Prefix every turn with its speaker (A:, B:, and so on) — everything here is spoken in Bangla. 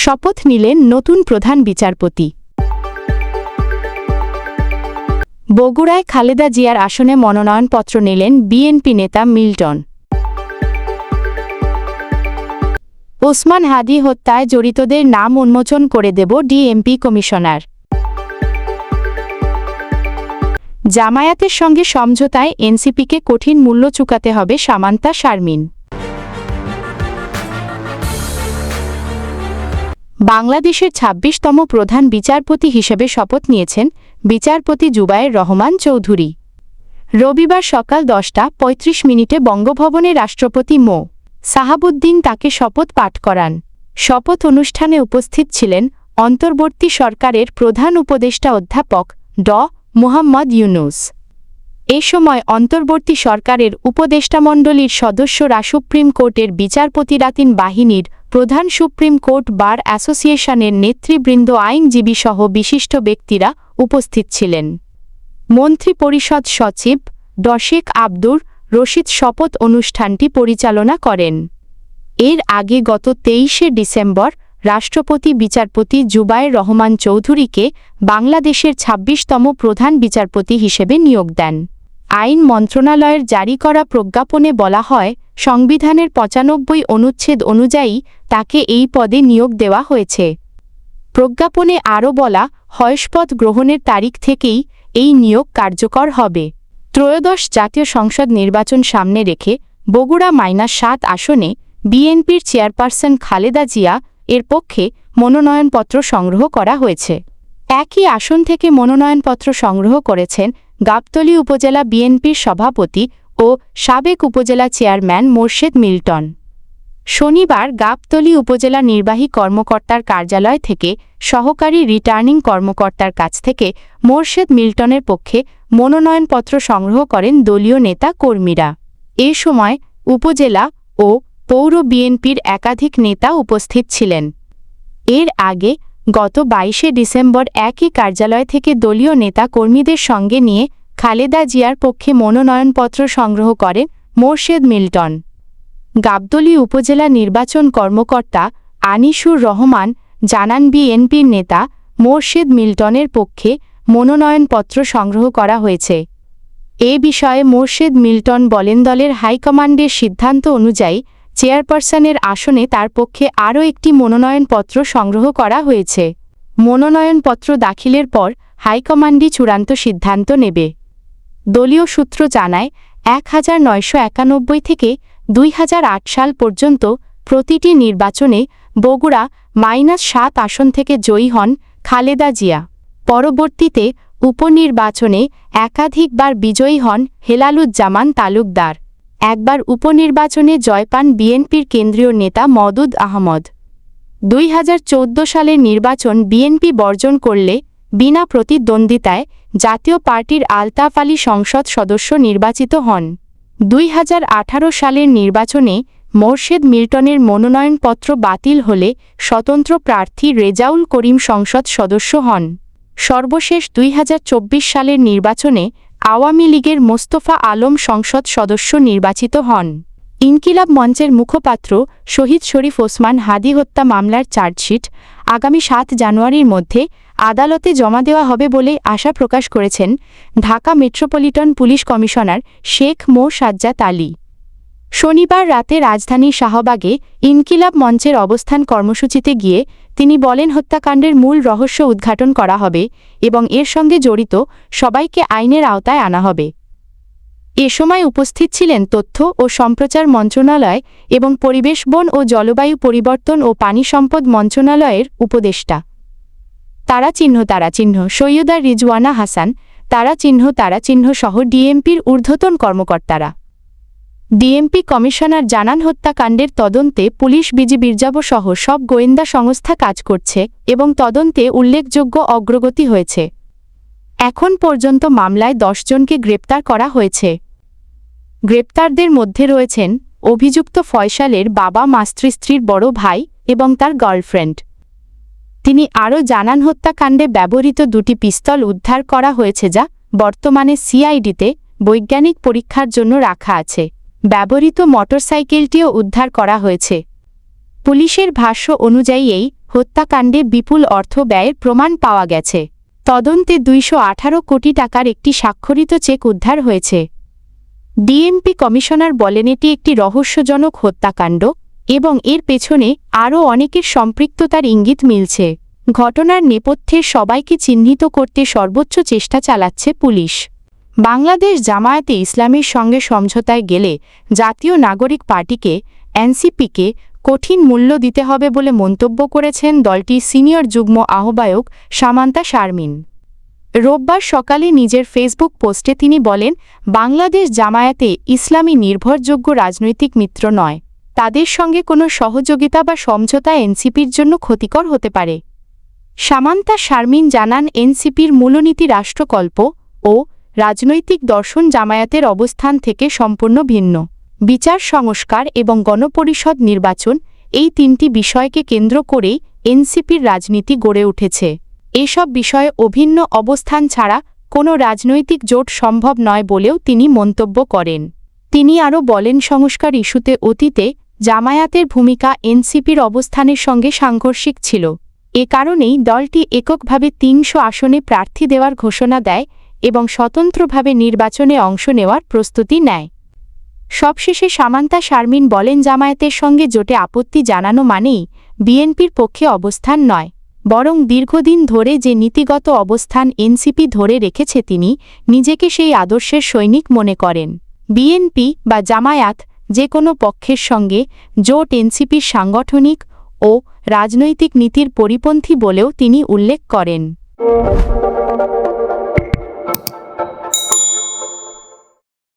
A: শপথ নিলেন নতুন প্রধান বিচারপতি। বগুড়ায় খালেদা জিয়ার আসনে মনোনয়নপত্র নিলেন বিএনপি নেতা মিল্টন। ওসমান হাদি হত্যায় জড়িতদের নাম উন্মোচন করে দেব ডিএমপি কমিশনার। জামায়াতের সঙ্গে সমঝোতায় এনসিপিকে কঠিন মূল্য চুকাতে হবে সামান্তা শারমিন। বাংলাদেশের ২৬তম প্রধান বিচারপতি হিসেবে শপথ নিয়েছেন বিচারপতি জুবায়ের রহমান চৌধুরী। রবিবার সকাল ১০:৩৫ বঙ্গভবনে রাষ্ট্রপতি মো. সাহাবুদ্দিন তাকে শপথ পাঠ করান। শপথ অনুষ্ঠানে উপস্থিত ছিলেন অন্তর্বর্তী সরকারের প্রধান উপদেষ্টা অধ্যাপক ড. মুহাম্মদ ইউনূস। এ সময় অন্তর্বর্তী সরকারের উপদেষ্টামণ্ডলীর সদস্যরা সুপ্রিম কোর্টের বিচারপতিরাতিন বাহিনীর প্রধান, সুপ্রিম কোর্ট বার অ্যাসোসিয়েশনের নেতৃবৃন্দ, আইনজীবীসহ বিশিষ্ট ব্যক্তিরা উপস্থিত ছিলেন। মন্ত্রিপরিষদ সচিব ড. শেখ আব্দুর রশিদ শপথ অনুষ্ঠানটি পরিচালনা করেন। এর আগে গত ২৩শে ডিসেম্বর রাষ্ট্রপতি বিচারপতি জুবায়ের রহমান চৌধুরীকে বাংলাদেশের ২৬তম প্রধান বিচারপতি হিসেবে নিয়োগ দেন। আইন মন্ত্রণালয়ের জারি করা প্রজ্ঞাপনে বলা হয়, সংবিধানের ৯৫ অনুচ্ছেদ অনুযায়ী তাকে এই পদে নিয়োগ দেওয়া হয়েছে। প্রজ্ঞাপনে আরও বলা হয়, শপথ গ্রহণের তারিখ থেকেই এই নিয়োগ কার্যকর হবে। ত্রয়োদশ জাতীয় সংসদ নির্বাচন সামনে রেখে বগুড়া -৭ আসনে বিএনপির চেয়ারপারসন খালেদা জিয়া এর পক্ষে মনোনয়নপত্র সংগ্রহ করা হয়েছে। একই আসন থেকে মনোনয়নপত্র সংগ্রহ করেছেন গাবতলী উপজেলা বিএনপির সভাপতি ও সাবেক উপজেলা চেয়ারম্যান মোর্শেদ মিল্টন। শনিবার গাবতলী উপজেলা নির্বাহী কর্মকর্তার কার্যালয় থেকে সহকারী রিটার্নিং কর্মকর্তার কাছ থেকে মোর্শেদ মিল্টনের পক্ষে মনোনয়নপত্র সংগ্রহ করেন দলীয় নেতা কর্মীরা। এ সময় উপজেলা ও পৌর বিএনপির একাধিক নেতা উপস্থিত ছিলেন। এর আগে গত ২২শে ডিসেম্বর একই কার্যালয় থেকে দলীয় নেতা কর্মীদের সঙ্গে নিয়ে খালেদা জিয়ার পক্ষে মনোনয়নপত্র সংগ্রহ করেন মোর্শেদ মিল্টন। গাবতলী উপজেলা নির্বাচন কর্মকর্তা আনিসুর রহমান জানান, বিএনপির নেতা মোর্শেদ মিল্টনের পক্ষে মনোনয়নপত্র সংগ্রহ করা হয়েছে। এ বিষয়ে মোর্শেদ মিল্টন বলেন, দলের হাইকমান্ডের সিদ্ধান্ত অনুযায়ী চেয়ারপারসনের আসনে তার পক্ষে আরও একটি মনোনয়নপত্র সংগ্রহ করা হয়েছে। মনোনয়নপত্র দাখিলের পর হাইকমান্ডই চূড়ান্ত সিদ্ধান্ত নেবে। দলীয় সূত্র জানায়, ১৯৯১ থেকে ২০০৮ সাল পর্যন্ত প্রতিটি নির্বাচনে বগুড়া -৭ আসন থেকে জয়ী হন খালেদা জিয়া। পরবর্তীতে উপনির্বাচনে একাধিকবার বিজয়ী হন হেলালুজ্জামান তালুকদার। একবার উপনির্বাচনে জয় পান বিএনপির কেন্দ্রীয় নেতা মওদুদ আহমদ। ২০১৪ সালের নির্বাচন বিএনপি বর্জন করলে বিনা প্রতিদ্বন্দ্বিতায় জাতীয় পার্টির আলতাফ আলী সংসদ সদস্য নির্বাচিত হন। ২০১৮ সালের নির্বাচনে মোর্শেদ মিল্টনের মনোনয়নপত্র বাতিল হলে স্বতন্ত্র প্রার্থী রেজাউল করিম সংসদ সদস্য হন। সর্বশেষ ২০২৪ সালের নির্বাচনে আওয়ামী লীগের মোস্তফা আলম সংসদ সদস্য নির্বাচিত হন। ইনকিলাব মঞ্চের মুখপাত্র শহীদ শরীফ ওসমান হাদি হত্যা মামলার চার্জশিট আগামী ৭ জানুয়ারির মধ্যে আদালতে জমা দেওয়া হবে বলে আশা প্রকাশ করেছেন Dhaka metropolitan police commissioner Sheikh Md. Sajjad Ali. শনিবার রাতে রাজধানীর শাহবাগে ইনকিলাব মঞ্চের অবস্থান কর্মসূচিতে গিয়ে তিনি বলেন, হত্যাকাণ্ডের মূল রহস্য উদ্ঘাটন করা হবে এবং এর সঙ্গে জড়িত সবাইকে আইনের আওতায় আনা হবে। এ সময় উপস্থিত ছিলেন তথ্য ও সম্প্রচার মন্ত্রণালয় এবং পরিবেশ, বন ও জলবায়ু পরিবর্তন ও পানি সম্পদ মন্ত্রণালয়ের উপদেষ্টা তারাচিহ্ন সৈয়দা রিজওয়ানা হাসান তারাচিহ্ন সহ ডিএমপির ঊর্ধ্বতন কর্মকর্তারা। ডিএমপি কমিশনার জানান, হত্যাকাণ্ডের তদন্তে পুলিশ, বিজিবি, র্যাব সহ সব গোয়েন্দা সংস্থা কাজ করছে এবং তদন্তে উল্লেখযোগ্য অগ্রগতি হয়েছে। এখন পর্যন্ত মামলায় ১০ জনকে গ্রেপ্তার করা হয়েছে। গ্রেপ্তারদের মধ্যে রয়েছেন অভিযুক্ত ফয়সালের বাবা, মাস্ত্রীর বড় ভাই এবং তার গার্লফ্রেন্ড। তিনি আরও জানান, হত্যাকাণ্ডে ব্যবহৃত ২টি পিস্তল উদ্ধার করা হয়েছে, যা বর্তমানে সিআইডিতে বৈজ্ঞানিক পরীক্ষার জন্য রাখা আছে। ব্যবহৃত মোটরসাইকেলটিও উদ্ধার করা হয়েছে। পুলিশের ভাষ্য অনুযায়ী এই হত্যাকাণ্ডে বিপুল অর্থ ব্যয়ের প্রমাণ পাওয়া গেছে। তদন্তে 218 কোটি টাকার একটি স্বাক্ষরিত চেক উদ্ধার হয়েছে। ডিএমপি কমিশনার বলেন এটি একটি রহস্যজনক হত্যাকাণ্ড এবং এর পেছনে আরও অনেকের সম্পৃক্ততার ইঙ্গিত মিলছে। ঘটনার নেপথ্যে সবাইকে চিহ্নিত করতে সর্বোচ্চ চেষ্টা চালাচ্ছে পুলিশ। বাংলাদেশ জামায়াতে ইসলামীর সঙ্গে সমঝোতায় গেলে জাতীয় নাগরিক পার্টিকে এনসিপিকে কঠিন মূল্য দিতে হবে বলে মন্তব্য করেছেন দলটির সিনিয়র যুগ্ম আহ্বায়ক সামান্তা শারমিন। রোববার সকালে নিজের ফেসবুক পোস্টে তিনি বলেন, বাংলাদেশ জামায়াতে ইসলামী নির্ভরযোগ্য রাজনৈতিক মিত্র নয়। তাদের সঙ্গে কোনো সহযোগিতা বা সমঝোতা এনসিপির জন্য ক্ষতিকর হতে পারে। সামান্তা শারমিন জানান, এনসিপির মূলনীতি রাষ্ট্রকল্প ও রাজনৈতিক দর্শন জামায়াতের অবস্থান থেকে সম্পূর্ণ ভিন্ন। বিচার সংস্কার এবং গণপরিষদ নির্বাচন, এই তিনটি বিষয়কে কেন্দ্র করেই এনসিপির রাজনীতি গড়ে উঠেছে। এসব বিষয়ে অভিন্ন অবস্থান ছাড়া কোনো রাজনৈতিক জোট সম্ভব নয় বলেও তিনি মন্তব্য করেন। তিনি আরও বলেন, সংস্কার ইস্যুতে অতীতে জামায়াতের ভূমিকা এনসিপির অবস্থানের সঙ্গে সাংঘর্ষিক ছিল। এ কারণেই দলটি এককভাবে 300 আসনে প্রার্থী দেওয়ার ঘোষণা দেয় এবং স্বতন্ত্রভাবে নির্বাচনে অংশ নেওয়ার প্রস্তুতি নেয়। সবশেষে সামান্তা শারমিন বলেন, জামায়াতের সঙ্গে জোটে আপত্তি জানানো মানেই বিএনপির পক্ষে অবস্থান নয়, বরং দীর্ঘদিন ধরে যে নীতিগত অবস্থান এনসিপি ধরে রেখেছে তিনি নিজেকে সেই আদর্শের সৈনিক মনে করেন। বিএনপি বা জামায়াত যে কোনো পক্ষের সঙ্গে জোট এনসিপির সাংগঠনিক ও রাজনৈতিক নীতির পরিপন্থী বলেও তিনি উল্লেখ করেন।